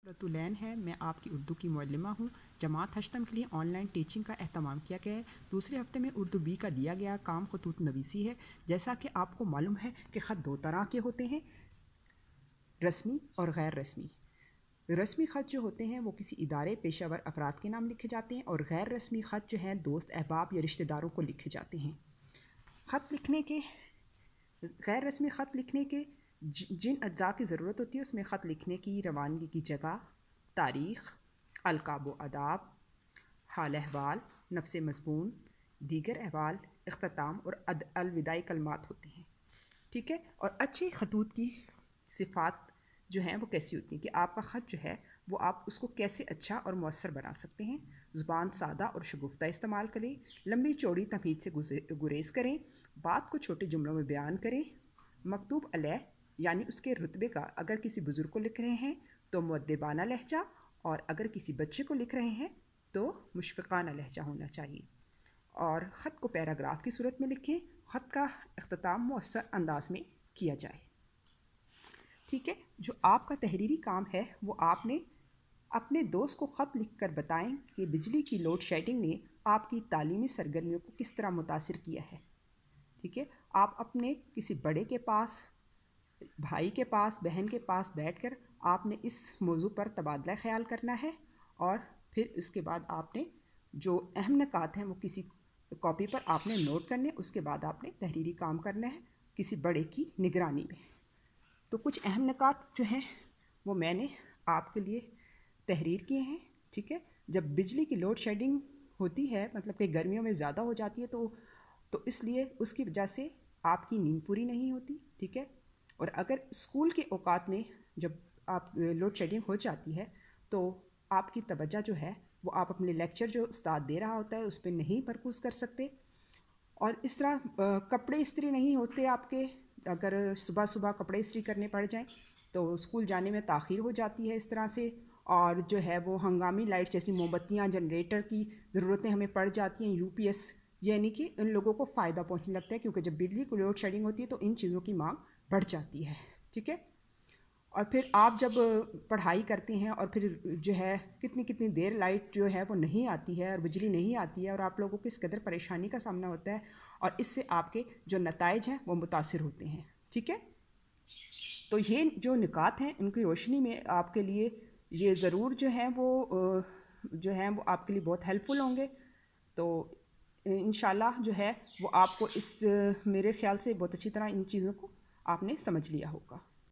रतुलैन है। मैं आपकी उर्दू की मुअल्लिमा हूँ। जमात हश्तम के लिए ऑनलाइन टीचिंग का एहतमाम किया गया है। दूसरे हफ्ते में उर्दू बी का दिया गया काम खतूत नवीसी है। जैसा कि आपको मालूम है कि ख़त दो तरह के होते हैं, रस्मी और गैर रस्मी। रस्मी ख़त जो होते हैं वो किसी इदारे पेशावर अफराद के नाम लिखे जाते हैं, और गैर रस्मी ख़त जो हैं दोस्त अहबाब या रिश्तेदारों को लिखे जाते हैं। ख़त लिखने के गैर रस्मी ख़त लिखने के जिन अज्जा की ज़रूरत होती है उसमें ख़त लिखने की रवानगी की जगह, तारीख़, अलक़ाब व आदाब, हाल अहवाल, नफ्स मज़मून, दीगर अहवाल, इख्तिताम और अलविदाई कलमात होते हैं। ठीक है। और अच्छे खतूत की सिफ़ात जो हैं वो कैसी होती हैं कि आपका ख़त जो है वो आप उसको कैसे अच्छा और मौसर बना सकते हैं। ज़ुबान सादा और शगुफ्ता इस्तेमाल करें, लंबी चौड़ी तमहीद से गुरेज करें, बात को छोटे जुमलों में बयान करें। मकतूब अलैह यानी उसके रुतबे का अगर किसी बुज़ुर्ग को लिख रहे हैं तो मुअद्दिबाना लहजा, और अगर किसी बच्चे को लिख रहे हैं तो मुशफ़िक़ाना लहजा होना चाहिए। और ख़त को पैराग्राफ की सूरत में लिखें। ख़त का इख्तिताम मुअस्सर अंदाज में किया जाए। ठीक है। जो आपका तहरीरी काम है वो आपने अपने दोस्त को ख़त लिख कर बताएं कि बिजली की लोड शेडिंग ने आपकी तालीमी सरगर्मियों को किस तरह मुतासिर किया है। ठीक है। आप अपने किसी बड़े के पास, भाई के पास, बहन के पास बैठकर आपने इस मौजू पर तबादला ख़याल करना है, और फिर इसके बाद आपने जो अहम निकात हैं वो किसी कॉपी पर आपने नोट करने, उसके बाद आपने तहरीरी काम करना है किसी बड़े की निगरानी में। तो कुछ अहम निकात जो हैं वो मैंने आपके लिए तहरीर किए हैं। ठीक है। जब बिजली की लोड शेडिंग होती है, मतलब कि गर्मियों में ज़्यादा हो जाती है, तो इसलिए उसकी वजह से आपकी नींद पूरी नहीं होती। ठीक है। और अगर स्कूल के औकात में जब आप लोड शेडिंग हो जाती है तो आपकी तवज्जो जो है वो आप अपने लेक्चर जो उस्ताद दे रहा होता है उस पर नहीं मरकूज़ कर सकते। और इस तरह कपड़े इस्त्री नहीं होते आपके। अगर सुबह सुबह कपड़े इस्त्री करने पड़ जाएं तो स्कूल जाने में ताख़ीर हो जाती है इस तरह से। और जो है वो हंगामी लाइट जैसी मोमबत्तियाँ, जनरेटर की ज़रूरतें हमें पड़ जाती हैं। यूपीएस यानी कि इन लोगों को फ़ायदा पहुंचने लगता है, क्योंकि जब बिजली को लोड शेडिंग होती है तो इन चीज़ों की मांग बढ़ जाती है। ठीक है। और फिर आप जब पढ़ाई करते हैं और फिर जो है कितनी कितनी देर लाइट जो है वो नहीं आती है और बिजली नहीं आती है, और आप लोगों को किस कदर परेशानी का सामना होता है, और इससे आपके जो नताइज हैं वो मुतासिर होते हैं। ठीक है। तो ये जो निकात हैं उनकी रोशनी में आपके लिए ये ज़रूर जो है वो आपके लिए बहुत हेल्पफुल होंगे। तो इंशाल्लाह जो है वो आपको इस मेरे ख़्याल से बहुत अच्छी तरह इन चीज़ों को आपने समझ लिया होगा।